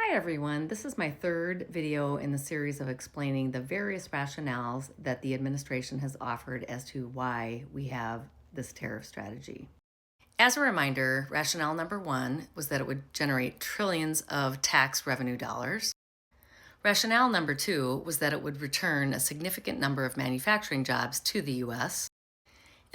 Hi everyone, this is my third video in the series of explaining the various rationales that the administration has offered as to why we have this tariff strategy. As a reminder, rationale number one was that it would generate trillions of tax revenue dollars. Rationale number two was that it would return a significant number of manufacturing jobs to the US.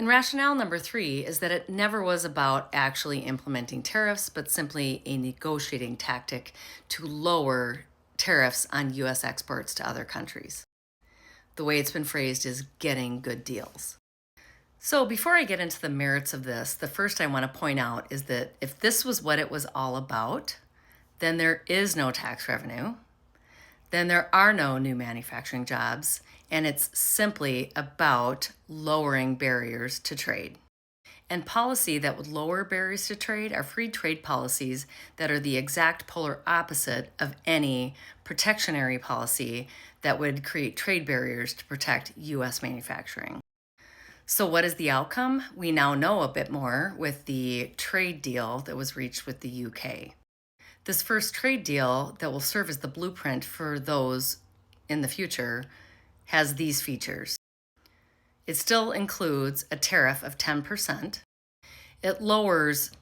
And rationale number three is that it never was about actually implementing tariffs, but simply a negotiating tactic to lower tariffs on US exports to other countries. The way it's been phrased is getting good deals. So before I get into the merits of this, the first I want to point out is that if this was what it was all about, then there is no tax revenue, then there are no new manufacturing jobs, and it's simply about lowering barriers to trade. And policy that would lower barriers to trade are free trade policies that are the exact polar opposite of any protectionary policy that would create trade barriers to protect US manufacturing. So what is the outcome? We now know a bit more with the trade deal that was reached with the UK. This first trade deal that will serve as the blueprint for those in the future has these features. It still includes a tariff of 10%. It lowers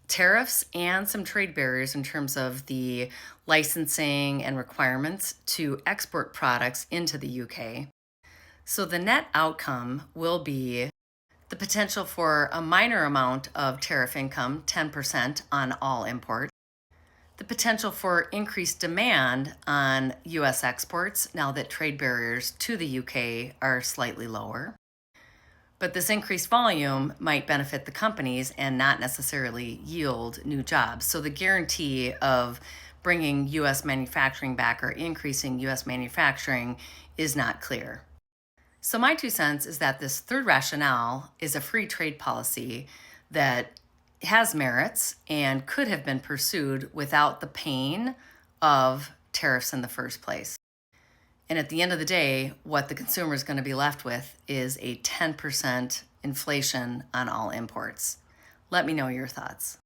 tariffs and some trade barriers in terms of the licensing and requirements to export products into the UK. So the net outcome will be the potential for a minor amount of tariff income, 10% on all imports, the potential for increased demand on US exports now that trade barriers to the UK are slightly lower. But this increased volume might benefit the companies and not necessarily yield new jobs. So the guarantee of bringing US manufacturing back or increasing US manufacturing is not clear. So my 2 cents is that this third rationale is a free trade policy that has merits and could have been pursued without the pain of tariffs in the first place. And at the end of the day, what the consumer is going to be left with is a 10% inflation on all imports. Let me know your thoughts.